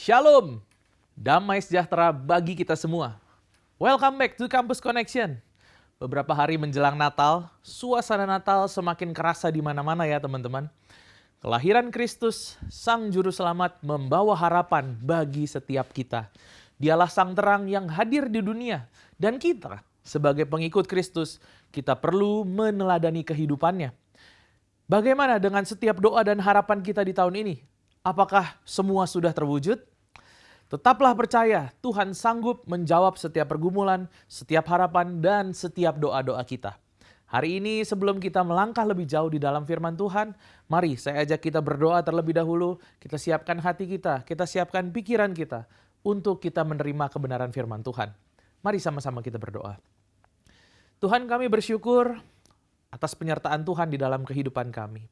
Shalom, damai sejahtera bagi kita semua. Welcome back to Campus Connection. Beberapa hari menjelang Natal, suasana Natal semakin kerasa di mana-mana ya teman-teman. Kelahiran Kristus, Sang Juru Selamat membawa harapan bagi setiap kita. Dialah Sang Terang yang hadir di dunia dan kita sebagai pengikut Kristus, kita perlu meneladani kehidupannya. Bagaimana dengan setiap doa dan harapan kita di tahun ini? Apakah semua sudah terwujud? Tetaplah percaya, Tuhan sanggup menjawab setiap pergumulan, setiap harapan, dan setiap doa-doa kita. Hari ini sebelum kita melangkah lebih jauh di dalam firman Tuhan, mari saya ajak kita berdoa terlebih dahulu. Kita siapkan hati kita siapkan pikiran kita untuk kita menerima kebenaran firman Tuhan. Mari sama-sama kita berdoa. Tuhan, kami bersyukur atas penyertaan Tuhan di dalam kehidupan kami.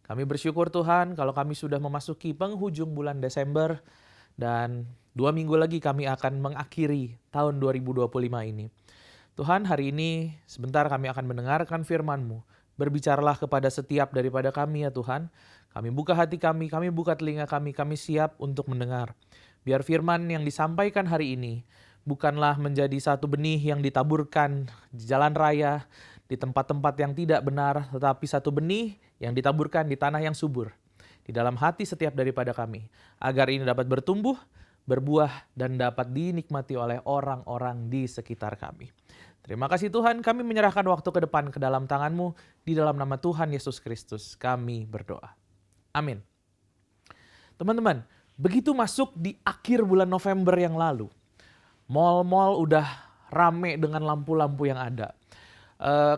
Kami bersyukur Tuhan kalau kami sudah memasuki penghujung bulan Desember, dan 2 minggu lagi kami akan mengakhiri tahun 2025 ini. Tuhan, hari ini sebentar kami akan mendengarkan firman-Mu. Berbicaralah kepada setiap daripada kami ya Tuhan. Kami buka hati kami buka telinga kami siap untuk mendengar. Biar firman yang disampaikan hari ini bukanlah menjadi satu benih yang ditaburkan di jalan raya, di tempat-tempat yang tidak benar, tetapi satu benih yang ditaburkan di tanah yang subur, di dalam hati setiap daripada kami, agar ini dapat bertumbuh, berbuah, dan dapat dinikmati oleh orang-orang di sekitar kami. Terima kasih Tuhan, kami menyerahkan waktu ke depan ke dalam tangan-Mu, di dalam nama Tuhan Yesus Kristus kami berdoa. Amin. Teman-teman, begitu masuk di akhir bulan November yang lalu, mal-mal udah rame dengan lampu-lampu yang ada.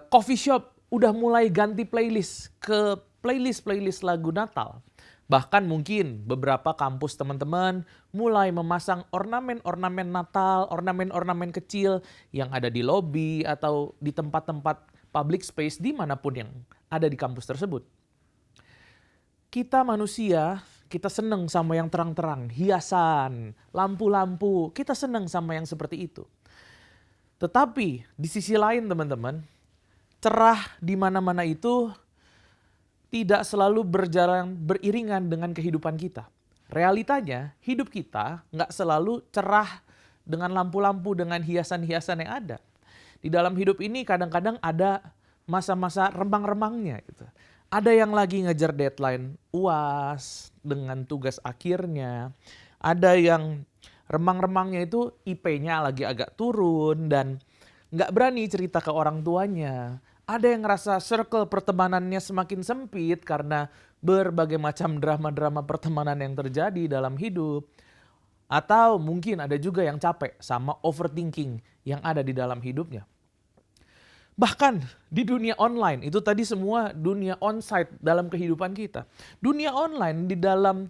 Coffee shop udah mulai ganti playlist ke playlist lagu Natal. Bahkan mungkin beberapa kampus teman-teman mulai memasang ornamen-ornamen Natal, ornamen-ornamen kecil yang ada di lobi atau di tempat-tempat public space dimanapun yang ada di kampus tersebut. Kita manusia, kita seneng sama yang terang-terang, hiasan, lampu-lampu, kita seneng sama yang seperti itu. Tetapi di sisi lain teman-teman, cerah di mana-mana itu tidak selalu berjalan beriringan dengan kehidupan kita. Realitanya hidup kita nggak selalu cerah dengan lampu-lampu, dengan hiasan-hiasan yang ada. Di dalam hidup ini kadang-kadang ada masa-masa remang-remangnya gitu. Ada yang lagi ngejar deadline UAS dengan tugas akhirnya. Ada yang remang-remangnya itu IP-nya lagi agak turun dan nggak berani cerita ke orang tuanya. Ada yang ngerasa circle pertemanannya semakin sempit karena berbagai macam drama-drama pertemanan yang terjadi dalam hidup. Atau mungkin ada juga yang capek sama overthinking yang ada di dalam hidupnya. Bahkan di dunia online, itu tadi semua dunia onsite dalam kehidupan kita. Dunia online di dalam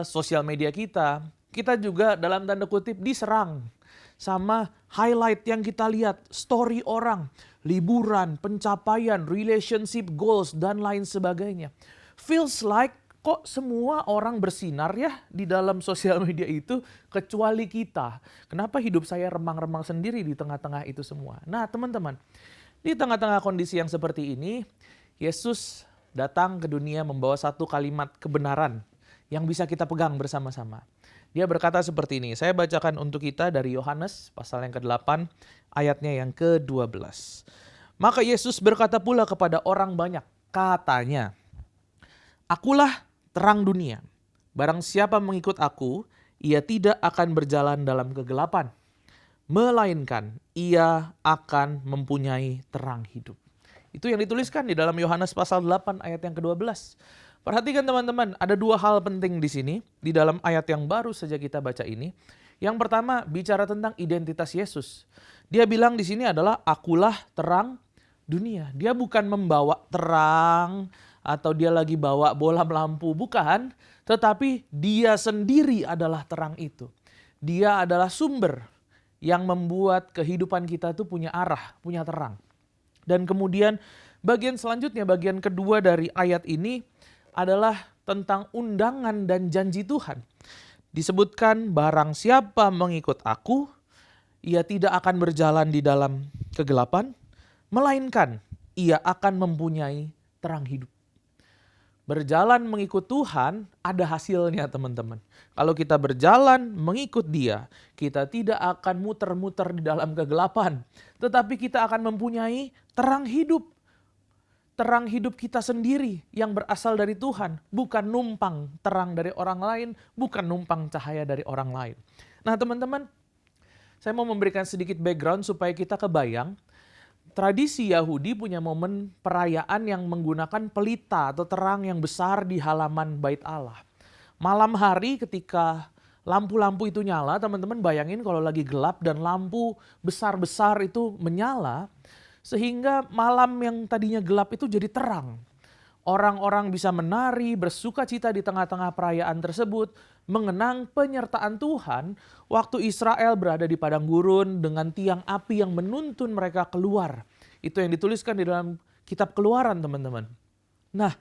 sosial media kita juga dalam tanda kutip diserang sama highlight yang kita lihat, story orang, liburan, pencapaian, relationship goals, dan lain sebagainya. Feels like kok semua orang bersinar ya di dalam sosial media itu kecuali kita. Kenapa hidup saya remang-remang sendiri di tengah-tengah itu semua? Nah teman-teman, di tengah-tengah kondisi yang seperti ini, Yesus datang ke dunia membawa satu kalimat kebenaran yang bisa kita pegang bersama-sama. Dia berkata seperti ini, saya bacakan untuk kita dari Yohanes pasal yang ke-8 ayatnya yang ke-12. Maka Yesus berkata pula kepada orang banyak, katanya, Akulah terang dunia, barang siapa mengikut aku, ia tidak akan berjalan dalam kegelapan, melainkan ia akan mempunyai terang hidup. Itu yang dituliskan di dalam Yohanes pasal 8 ayat yang ke-12. Perhatikan teman-teman, ada dua hal penting di sini, di dalam ayat yang baru saja kita baca ini. Yang pertama, bicara tentang identitas Yesus. Dia bilang di sini adalah, akulah terang dunia. Dia bukan membawa terang, atau dia lagi bawa bola lampu, bukan. Tetapi dia sendiri adalah terang itu. Dia adalah sumber yang membuat kehidupan kita itu punya arah, punya terang. Dan kemudian bagian selanjutnya, bagian kedua dari ayat ini, adalah tentang undangan dan janji Tuhan. Disebutkan barang siapa mengikut aku, ia tidak akan berjalan di dalam kegelapan, melainkan ia akan mempunyai terang hidup. Berjalan mengikut Tuhan ada hasilnya teman-teman. Kalau kita berjalan mengikut Dia, kita tidak akan muter-muter di dalam kegelapan. Tetapi kita akan mempunyai terang hidup. Terang hidup kita sendiri yang berasal dari Tuhan. Bukan numpang terang dari orang lain, bukan numpang cahaya dari orang lain. Nah teman-teman, saya mau memberikan sedikit background supaya kita kebayang. Tradisi Yahudi punya momen perayaan yang menggunakan pelita atau terang yang besar di halaman Bait Allah. Malam hari ketika lampu-lampu itu nyala, teman-teman bayangin kalau lagi gelap dan lampu besar-besar itu menyala, sehingga malam yang tadinya gelap itu jadi terang. Orang-orang bisa menari, bersuka cita di tengah-tengah perayaan tersebut, mengenang penyertaan Tuhan waktu Israel berada di padang gurun dengan tiang api yang menuntun mereka keluar. Itu yang dituliskan di dalam kitab Keluaran, teman-teman. Nah,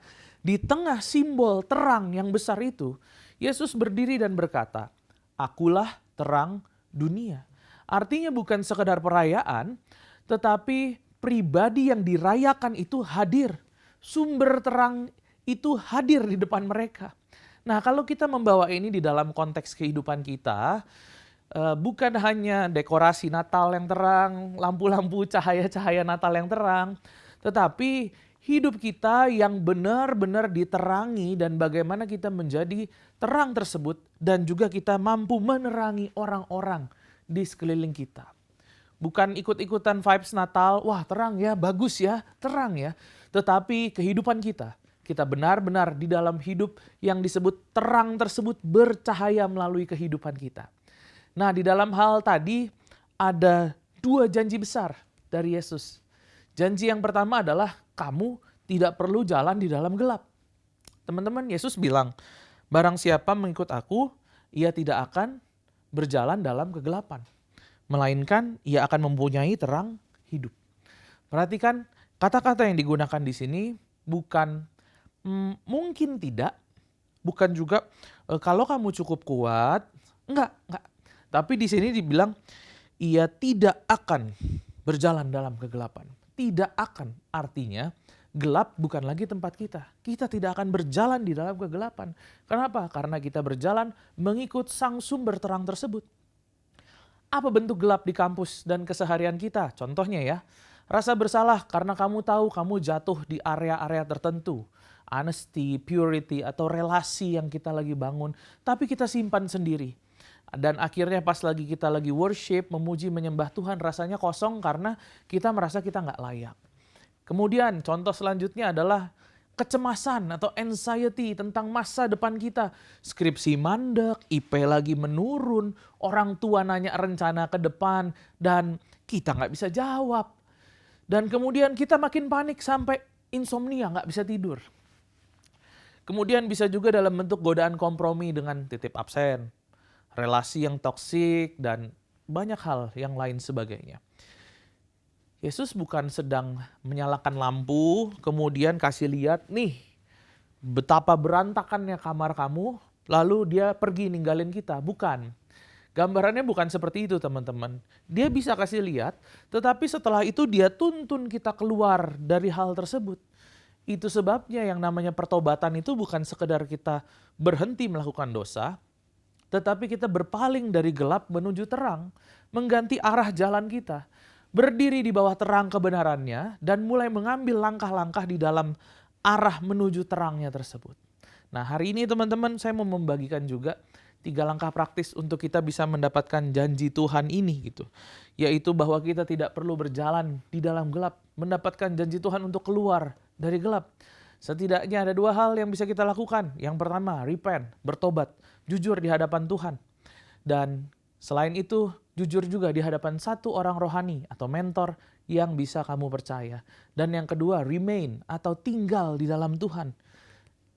di tengah simbol terang yang besar itu, Yesus berdiri dan berkata, "Akulah terang dunia." Artinya bukan sekedar perayaan, tetapi pribadi yang dirayakan itu hadir. Sumber terang itu hadir di depan mereka. Nah, kalau kita membawa ini di dalam konteks kehidupan kita, bukan hanya dekorasi Natal yang terang, lampu-lampu cahaya-cahaya Natal yang terang, tetapi hidup kita yang benar-benar diterangi dan bagaimana kita menjadi terang tersebut dan juga kita mampu menerangi orang-orang di sekeliling kita. Bukan ikut-ikutan vibes Natal, wah terang ya, bagus ya, terang ya. Tetapi kehidupan kita benar-benar di dalam hidup yang disebut terang tersebut bercahaya melalui kehidupan kita. Nah, di dalam hal tadi ada 2 janji besar dari Yesus. Janji yang pertama adalah kamu tidak perlu jalan di dalam gelap. Teman-teman, Yesus bilang, barang siapa mengikut aku, ia tidak akan berjalan dalam kegelapan. Melainkan ia akan mempunyai terang hidup. Perhatikan kata-kata yang digunakan di sini bukan mungkin tidak, bukan juga kalau kamu cukup kuat, enggak. Tapi di sini dibilang ia tidak akan berjalan dalam kegelapan. Tidak akan, artinya gelap bukan lagi tempat kita. Kita tidak akan berjalan di dalam kegelapan. Kenapa? Karena kita berjalan mengikut sang sumber terang tersebut. Apa bentuk gelap di kampus dan keseharian kita? Contohnya ya, rasa bersalah karena kamu tahu kamu jatuh di area-area tertentu. Honesty, purity, atau relasi yang kita lagi bangun, tapi kita simpan sendiri. Dan akhirnya pas lagi kita lagi worship, memuji, menyembah Tuhan, rasanya kosong karena kita merasa kita nggak layak. Kemudian contoh selanjutnya adalah kecemasan atau anxiety tentang masa depan kita. Skripsi mandek, IP lagi menurun, orang tua nanya rencana ke depan, dan kita nggak bisa jawab. Dan kemudian kita makin panik sampai insomnia, nggak bisa tidur. Kemudian bisa juga dalam bentuk godaan kompromi dengan titip absen, relasi yang toksik, dan banyak hal yang lain sebagainya. Yesus bukan sedang menyalakan lampu, kemudian kasih lihat, nih betapa berantakannya kamar kamu, lalu dia pergi ninggalin kita. Bukan. Gambarannya bukan seperti itu teman-teman. Dia bisa kasih lihat, tetapi setelah itu dia tuntun kita keluar dari hal tersebut. Itu sebabnya yang namanya pertobatan itu bukan sekedar kita berhenti melakukan dosa, tetapi kita berpaling dari gelap menuju terang, mengganti arah jalan kita, berdiri di bawah terang kebenarannya, dan mulai mengambil langkah-langkah di dalam arah menuju terangnya tersebut. Nah, hari ini teman-teman saya mau membagikan juga 3 langkah praktis untuk kita bisa mendapatkan janji Tuhan ini gitu. Yaitu bahwa kita tidak perlu berjalan di dalam gelap, mendapatkan janji Tuhan untuk keluar dari gelap. Setidaknya ada 2 hal yang bisa kita lakukan. Yang pertama, repent, bertobat, jujur di hadapan Tuhan. Dan selain itu, jujur juga di hadapan satu orang rohani atau mentor yang bisa kamu percaya. Dan yang kedua, remain atau tinggal di dalam Tuhan.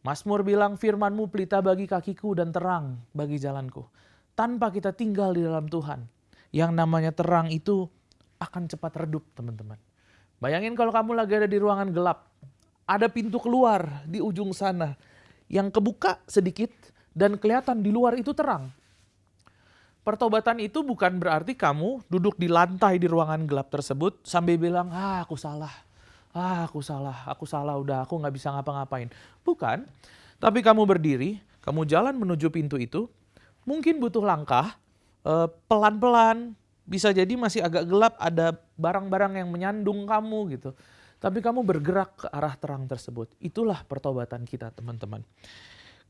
Mazmur bilang, firman-Mu pelita bagi kakiku dan terang bagi jalanku. Tanpa kita tinggal di dalam Tuhan, yang namanya terang itu akan cepat redup, teman-teman. Bayangin kalau kamu lagi ada di ruangan gelap, ada pintu keluar di ujung sana yang kebuka sedikit dan kelihatan di luar itu terang. Pertobatan itu bukan berarti kamu duduk di lantai di ruangan gelap tersebut sambil bilang, aku salah. Aku salah, udah aku nggak bisa ngapa-ngapain. Bukan, tapi kamu berdiri, kamu jalan menuju pintu itu, mungkin butuh langkah, pelan-pelan, bisa jadi masih agak gelap, ada barang-barang yang menyandung kamu gitu. Tapi kamu bergerak ke arah terang tersebut. Itulah pertobatan kita, teman-teman.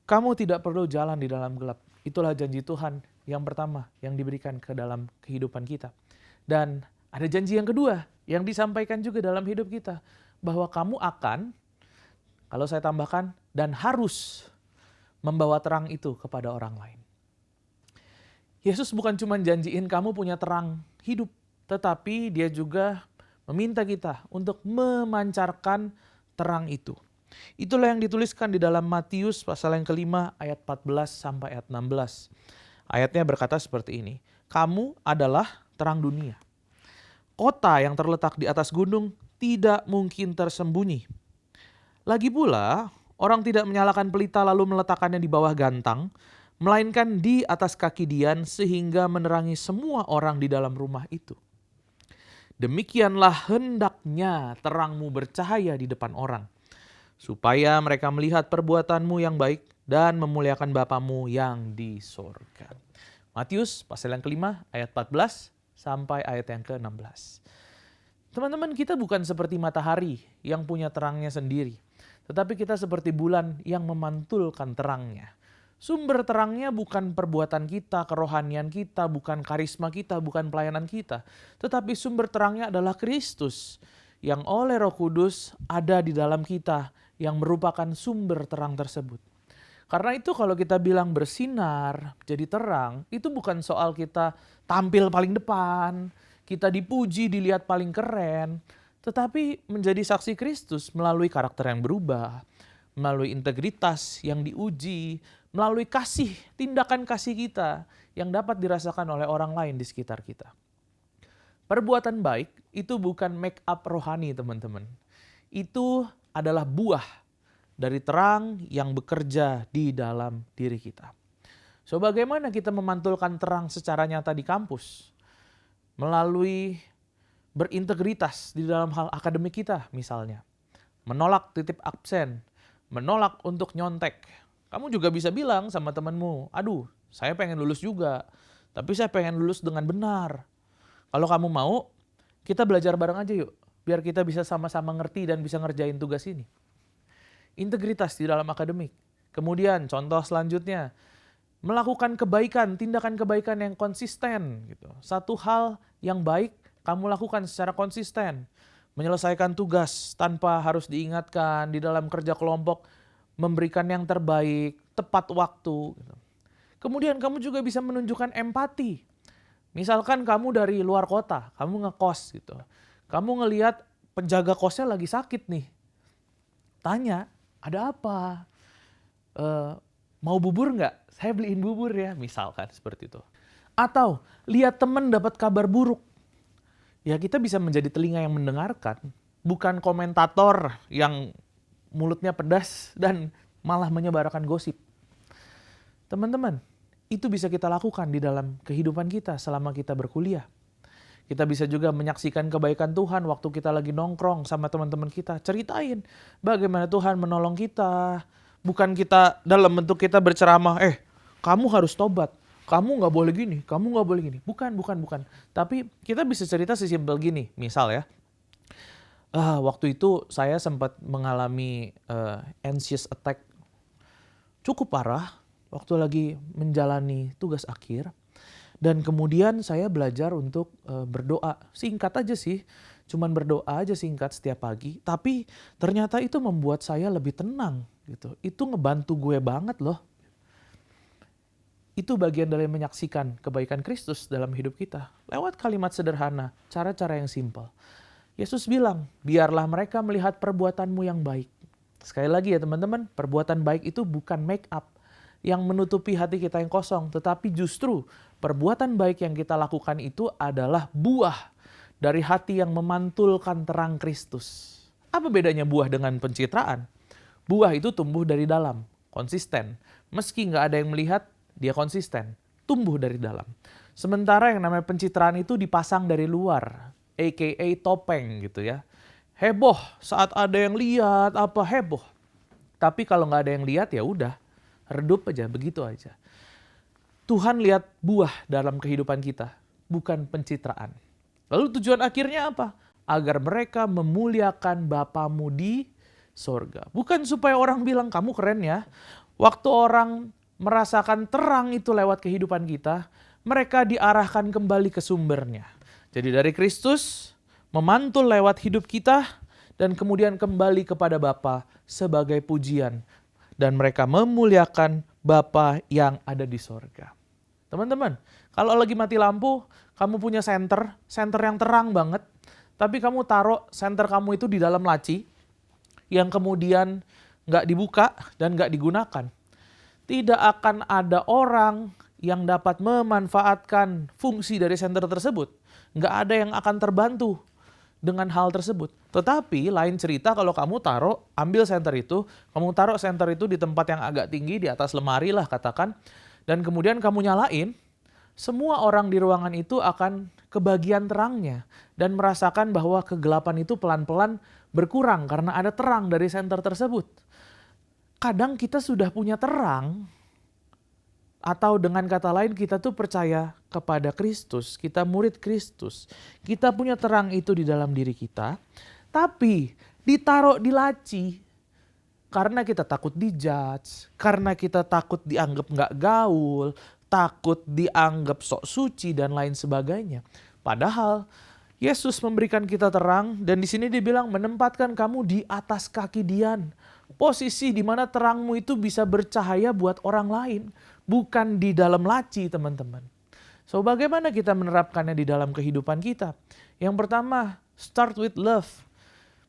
Kamu tidak perlu jalan di dalam gelap. Itulah janji Tuhan yang pertama yang diberikan ke dalam kehidupan kita. Dan ada janji yang kedua yang disampaikan juga dalam hidup kita. Bahwa kamu akan, kalau saya tambahkan, dan harus membawa terang itu kepada orang lain. Yesus bukan cuma janjiin kamu punya terang hidup, tetapi dia juga meminta kita untuk memancarkan terang itu. Itulah yang dituliskan di dalam Matius pasal yang kelima ayat 14 sampai ayat 16. Ayatnya berkata seperti ini. Kamu adalah terang dunia. Kota yang terletak di atas gunung tidak mungkin tersembunyi. Lagi pula, orang tidak menyalakan pelita lalu meletakkannya di bawah gantang, melainkan di atas kaki dian sehingga menerangi semua orang di dalam rumah itu. Demikianlah hendaknya terangmu bercahaya di depan orang, supaya mereka melihat perbuatanmu yang baik dan memuliakan Bapamu yang di sorga. Matius pasal yang kelima ayat 14 sampai ayat yang ke-16. Teman-teman, kita bukan seperti matahari yang punya terangnya sendiri, tetapi kita seperti bulan yang memantulkan terangnya. Sumber terangnya bukan perbuatan kita, kerohanian kita, bukan karisma kita, bukan pelayanan kita. Tetapi sumber terangnya adalah Kristus yang oleh Roh Kudus ada di dalam kita yang merupakan sumber terang tersebut. Karena itu kalau kita bilang bersinar, jadi terang, itu bukan soal kita tampil paling depan, kita dipuji, dilihat paling keren, tetapi menjadi saksi Kristus melalui karakter yang berubah, melalui integritas yang diuji, melalui kasih, tindakan kasih kita yang dapat dirasakan oleh orang lain di sekitar kita. Perbuatan baik itu bukan make up rohani, teman-teman. Itu adalah buah dari terang yang bekerja di dalam diri kita. So, bagaimana kita memantulkan terang secara nyata di kampus? Melalui berintegritas di dalam hal akademik kita misalnya. Menolak titip absen, menolak untuk nyontek. Kamu juga bisa bilang sama temanmu, aduh saya pengen lulus juga, tapi saya pengen lulus dengan benar. Kalau kamu mau, kita belajar bareng aja yuk, biar kita bisa sama-sama ngerti dan bisa ngerjain tugas ini. Integritas di dalam akademik. Kemudian contoh selanjutnya, melakukan kebaikan, tindakan kebaikan yang konsisten. Gitu. Satu hal yang baik kamu lakukan secara konsisten. Menyelesaikan tugas tanpa harus diingatkan, di dalam kerja kelompok memberikan yang terbaik, tepat waktu. Kemudian kamu juga bisa menunjukkan empati. Misalkan kamu dari luar kota, kamu ngekos gitu. Kamu ngelihat penjaga kosnya lagi sakit nih. Tanya, ada apa? Mau bubur nggak? Saya beliin bubur ya, misalkan seperti itu. Atau lihat teman dapat kabar buruk. Ya kita bisa menjadi telinga yang mendengarkan, bukan komentator yang mulutnya pedas dan malah menyebarkan gosip. Teman-teman, itu bisa kita lakukan di dalam kehidupan kita selama kita berkuliah. Kita bisa juga menyaksikan kebaikan Tuhan waktu kita lagi nongkrong sama teman-teman kita. Ceritain bagaimana Tuhan menolong kita. Bukan kita dalam bentuk kita berceramah, kamu harus tobat. Kamu gak boleh gini, kamu gak boleh gini. Bukan. Tapi kita bisa cerita sesimpel gini. Misal ya, waktu itu saya sempat mengalami anxious attack cukup parah waktu lagi menjalani tugas akhir. Dan kemudian saya belajar untuk berdoa. Singkat aja sih, cuman berdoa aja singkat setiap pagi. Tapi ternyata itu membuat saya lebih tenang gitu. Itu ngebantu gue banget loh. Itu bagian dari menyaksikan kebaikan Kristus dalam hidup kita. Lewat kalimat sederhana, cara-cara yang simpel. Yesus bilang, biarlah mereka melihat perbuatanmu yang baik. Sekali lagi ya teman-teman, perbuatan baik itu bukan make up yang menutupi hati kita yang kosong. Tetapi justru perbuatan baik yang kita lakukan itu adalah buah dari hati yang memantulkan terang Kristus. Apa bedanya buah dengan pencitraan? Buah itu tumbuh dari dalam, konsisten. Meski nggak ada yang melihat, dia konsisten, tumbuh dari dalam. Sementara yang namanya pencitraan itu dipasang dari luar, aka topeng gitu ya. heboh saat ada yang lihat apa heboh. Tapi kalau nggak ada yang lihat ya udah, redup aja, begitu aja. Tuhan lihat buah dalam kehidupan kita, bukan pencitraan. Lalu tujuan akhirnya apa? Agar mereka memuliakan Bapamu di sorga. Bukan supaya orang bilang kamu keren ya. Waktu orang merasakan terang itu lewat kehidupan kita, mereka diarahkan kembali ke sumbernya. Jadi dari Kristus memantul lewat hidup kita dan kemudian kembali kepada Bapa sebagai pujian. Dan mereka memuliakan Bapa yang ada di sorga. Teman-teman, kalau lagi mati lampu, kamu punya senter yang terang banget, tapi kamu taruh senter kamu itu di dalam laci, yang kemudian nggak dibuka dan nggak digunakan. Tidak akan ada orang yang dapat memanfaatkan fungsi dari senter tersebut. Nggak ada yang akan terbantu dengan hal tersebut. Tetapi lain cerita kalau kamu ambil senter itu, kamu taruh senter itu di tempat yang agak tinggi, di atas lemari lah katakan, dan kemudian kamu nyalain, semua orang di ruangan itu akan kebagian terangnya dan merasakan bahwa kegelapan itu pelan-pelan berkurang karena ada terang dari senter tersebut. Kadang kita sudah punya terang, atau dengan kata lain kita tuh percaya kepada Kristus, kita murid Kristus, kita punya terang itu di dalam diri kita, tapi ditaruh di laci karena kita takut dijudge, karena kita takut dianggap nggak gaul, takut dianggap sok suci dan lain sebagainya. Padahal Yesus memberikan kita terang dan di sini dibilang menempatkan kamu di atas kaki Dian. Posisi di mana terangmu itu bisa bercahaya buat orang lain, bukan di dalam laci, teman-teman. So, bagaimana kita menerapkannya di dalam kehidupan kita? Yang pertama, start with love.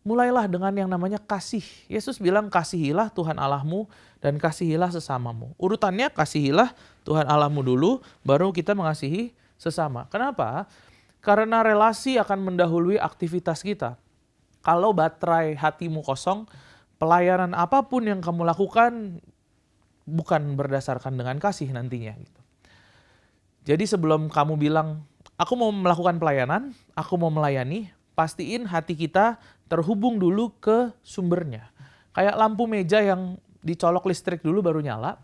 Mulailah dengan yang namanya kasih. Yesus bilang kasihilah Tuhan Allahmu dan kasihilah sesamamu. Urutannya kasihilah Tuhan Allahmu dulu, baru kita mengasihi sesama. Kenapa? Karena relasi akan mendahului aktivitas kita. Kalau baterai hatimu kosong, pelayanan apapun yang kamu lakukan bukan berdasarkan dengan kasih nantinya. Jadi sebelum kamu bilang, aku mau melakukan pelayanan, aku mau melayani, pastiin hati kita terhubung dulu ke sumbernya. Kayak lampu meja yang dicolok listrik dulu baru nyala,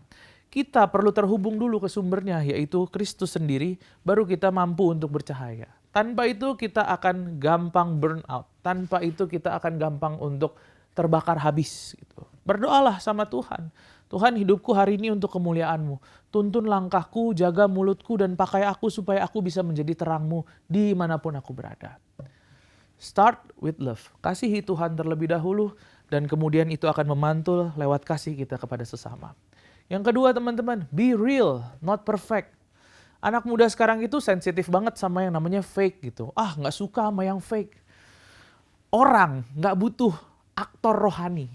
kita perlu terhubung dulu ke sumbernya, yaitu Kristus sendiri, baru kita mampu untuk bercahaya. Tanpa itu kita akan gampang burn out, tanpa itu kita akan gampang untuk terbakar habis. Berdoalah sama Tuhan. Tuhan, hidupku hari ini untuk kemuliaan-Mu. Tuntun langkahku, jaga mulutku, dan pakai aku supaya aku bisa menjadi terang-Mu dimanapun aku berada. Start with love. Kasihi Tuhan terlebih dahulu, dan kemudian itu akan memantul lewat kasih kita kepada sesama. Yang kedua teman-teman, be real, not perfect. Anak muda sekarang itu sensitif banget sama yang namanya fake gitu. Nggak suka sama yang fake. Orang nggak butuh aktor rohani.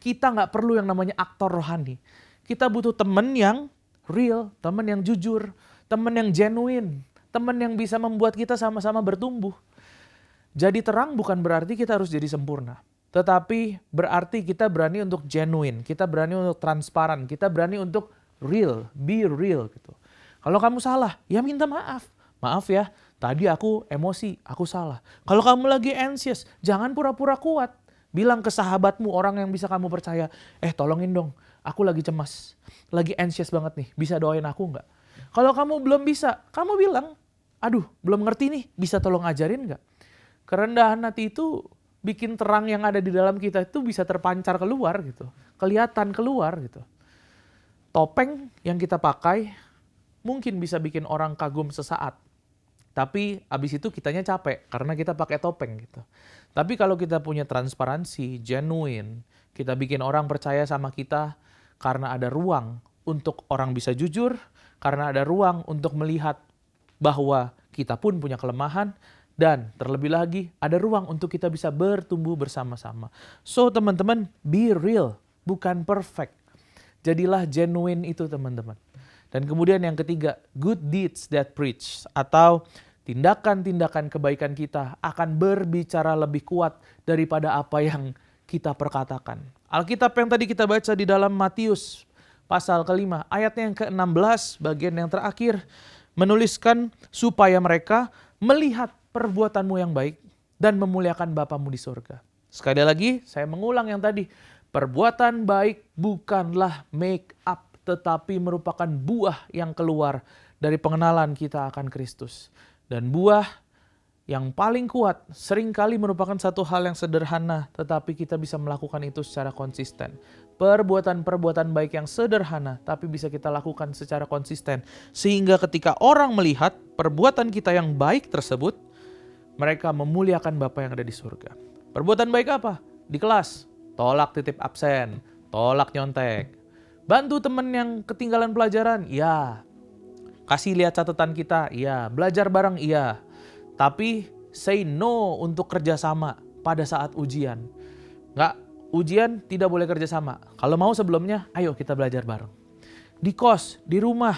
Kita nggak perlu yang namanya aktor rohani. Kita butuh teman yang real, teman yang jujur, teman yang genuine, teman yang bisa membuat kita sama-sama bertumbuh. Jadi terang bukan berarti kita harus jadi sempurna. Tetapi berarti kita berani untuk genuine, kita berani untuk transparan, kita berani untuk real, be real gitu. Kalau kamu salah, ya minta maaf. Maaf ya, tadi aku emosi, aku salah. Kalau kamu lagi anxious, jangan pura-pura kuat. Bilang ke sahabatmu, orang yang bisa kamu percaya, tolongin dong, aku lagi cemas, lagi anxious banget nih, bisa doain aku nggak? Kalau kamu belum bisa, kamu bilang, aduh belum ngerti nih, bisa tolong ajarin nggak? Kerendahan hati itu bikin terang yang ada di dalam kita itu bisa terpancar keluar gitu, kelihatan keluar gitu. Topeng yang kita pakai mungkin bisa bikin orang kagum sesaat. Tapi abis itu kitanya capek karena kita pakai topeng gitu. Tapi kalau kita punya transparansi, genuine, kita bikin orang percaya sama kita karena ada ruang untuk orang bisa jujur, karena ada ruang untuk melihat bahwa kita pun punya kelemahan, dan terlebih lagi ada ruang untuk kita bisa bertumbuh bersama-sama. So teman-teman, be real, bukan perfect. Jadilah genuine itu teman-teman. Dan kemudian yang ketiga, good deeds that preach, atau tindakan-tindakan kebaikan kita akan berbicara lebih kuat daripada apa yang kita perkatakan. Alkitab yang tadi kita baca di dalam Matius pasal ke-5, ayatnya yang ke-16, bagian yang terakhir, menuliskan supaya mereka melihat perbuatanmu yang baik dan memuliakan Bapamu di surga. Sekali lagi, saya mengulang yang tadi. Perbuatan baik bukanlah make up, tetapi merupakan buah yang keluar dari pengenalan kita akan Kristus. Dan buah yang paling kuat seringkali merupakan satu hal yang sederhana, tetapi kita bisa melakukan itu secara konsisten. Perbuatan-perbuatan baik yang sederhana, tapi bisa kita lakukan secara konsisten. Sehingga ketika orang melihat perbuatan kita yang baik tersebut, mereka memuliakan Bapa yang ada di surga. Perbuatan baik apa? Di kelas, tolak titip absen, tolak nyontek. Bantu teman yang ketinggalan pelajaran, iya. Kasih lihat catatan kita, iya. Belajar bareng, iya. Tapi say no untuk kerjasama pada saat ujian. Nggak, ujian tidak boleh kerjasama. Kalau mau sebelumnya, ayo kita belajar bareng. Di kos, di rumah,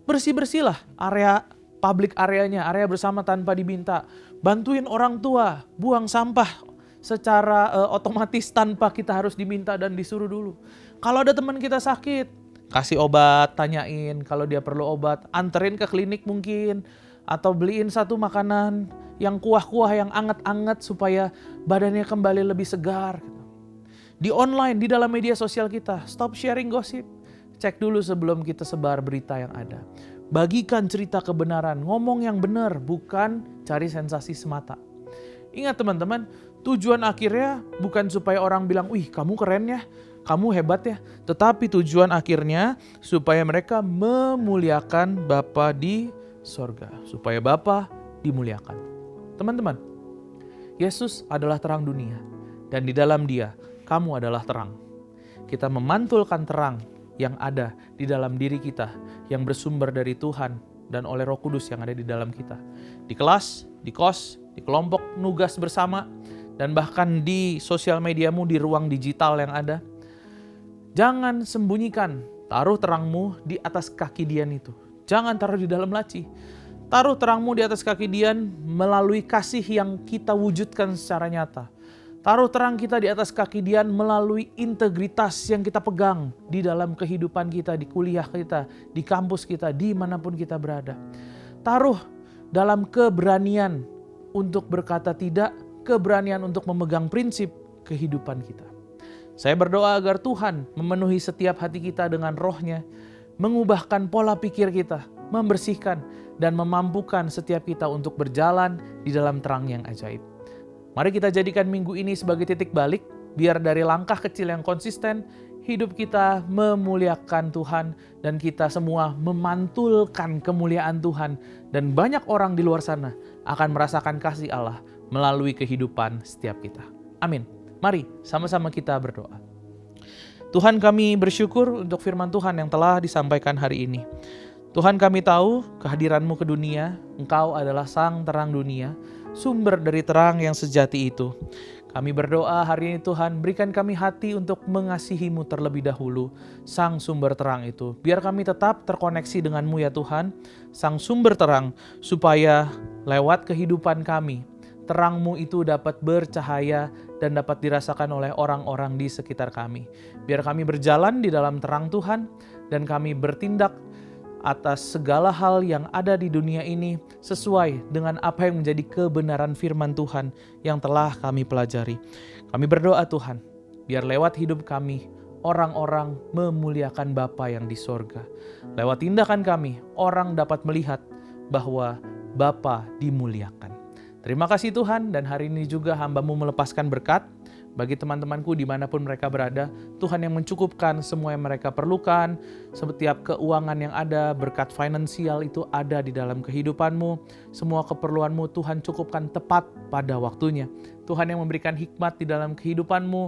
bersih-bersihlah area public areanya, area bersama tanpa diminta. Bantuin orang tua, buang sampah secara otomatis tanpa kita harus diminta dan disuruh dulu. Kalau ada teman kita sakit, kasih obat, tanyain kalau dia perlu obat, anterin ke klinik mungkin, atau beliin satu makanan yang kuah-kuah yang anget-anget supaya badannya kembali lebih segar. Di online, di dalam media sosial kita, stop sharing gosip. Cek dulu sebelum kita sebar berita yang ada. Bagikan cerita kebenaran, ngomong yang benar, bukan cari sensasi semata. Ingat teman-teman, tujuan akhirnya bukan supaya orang bilang, wih kamu keren ya, kamu hebat ya. Tetapi tujuan akhirnya supaya mereka memuliakan Bapa di sorga, supaya Bapa dimuliakan. Teman-teman, Yesus adalah terang dunia, dan di dalam Dia, kamu adalah terang. Kita memantulkan terang yang ada di dalam diri kita, yang bersumber dari Tuhan dan oleh Roh Kudus yang ada di dalam kita. Di kelas, di kos, di kelompok nugas bersama, dan bahkan di sosial mediamu, di ruang digital yang ada. Jangan sembunyikan, taruh terangmu di atas kaki Dian itu. Jangan taruh di dalam laci. Taruh terangmu di atas kaki Dian melalui kasih yang kita wujudkan secara nyata. Taruh terang kita di atas kaki Dian melalui integritas yang kita pegang di dalam kehidupan kita, di kuliah kita, di kampus kita, dimanapun kita berada. Taruh dalam keberanian untuk berkata tidak, keberanian untuk memegang prinsip kehidupan kita. Saya berdoa agar Tuhan memenuhi setiap hati kita dengan roh-Nya, mengubahkan pola pikir kita, membersihkan dan memampukan setiap kita untuk berjalan di dalam terang yang ajaib. Mari kita jadikan minggu ini sebagai titik balik, biar dari langkah kecil yang konsisten, hidup kita memuliakan Tuhan dan kita semua memantulkan kemuliaan Tuhan, dan banyak orang di luar sana akan merasakan kasih Allah melalui kehidupan setiap kita. Amin. Mari sama-sama kita berdoa. Tuhan, kami bersyukur untuk firman Tuhan yang telah disampaikan hari ini. Tuhan, kami tahu kehadiran-Mu ke dunia, Engkau adalah sang terang dunia, sumber dari terang yang sejati itu. Kami berdoa hari ini Tuhan, berikan kami hati untuk mengasihi-Mu terlebih dahulu, sang sumber terang itu. Biar kami tetap terkoneksi dengan-Mu ya Tuhan, sang sumber terang, supaya lewat kehidupan kami, terang-Mu itu dapat bercahaya dan dapat dirasakan oleh orang-orang di sekitar kami. Biar kami berjalan di dalam terang Tuhan, dan kami bertindak atas segala hal yang ada di dunia ini sesuai dengan apa yang menjadi kebenaran firman Tuhan yang telah kami pelajari. Kami berdoa Tuhan, biar lewat hidup kami, orang-orang memuliakan Bapa yang di sorga. Lewat tindakan kami, orang dapat melihat bahwa Bapa dimuliakan. Terima kasih Tuhan, dan hari ini juga hamba-Mu melepaskan berkat bagi teman-temanku dimanapun mereka berada. Tuhan yang mencukupkan semua yang mereka perlukan, setiap keuangan yang ada, berkat finansial itu ada di dalam kehidupan-Mu. Semua keperluan-Mu Tuhan cukupkan tepat pada waktunya. Tuhan yang memberikan hikmat di dalam kehidupan-Mu,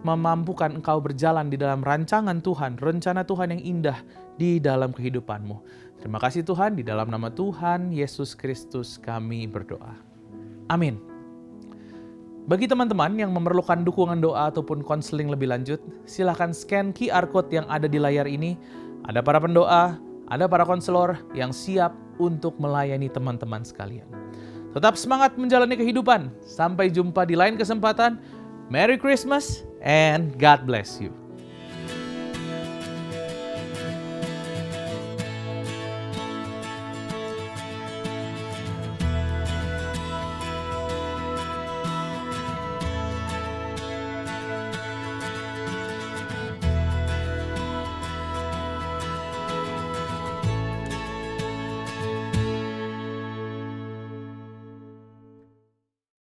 memampukan engkau berjalan di dalam rancangan Tuhan, rencana Tuhan yang indah di dalam kehidupan-Mu. Terima kasih Tuhan, di dalam nama Tuhan Yesus Kristus kami berdoa. Amin. Bagi teman-teman yang memerlukan dukungan doa ataupun konseling lebih lanjut, silakan scan QR Code yang ada di layar ini. Ada para pendoa, ada para konselor yang siap untuk melayani teman-teman sekalian. Tetap semangat menjalani kehidupan. Sampai jumpa di lain kesempatan. Merry Christmas and God bless you.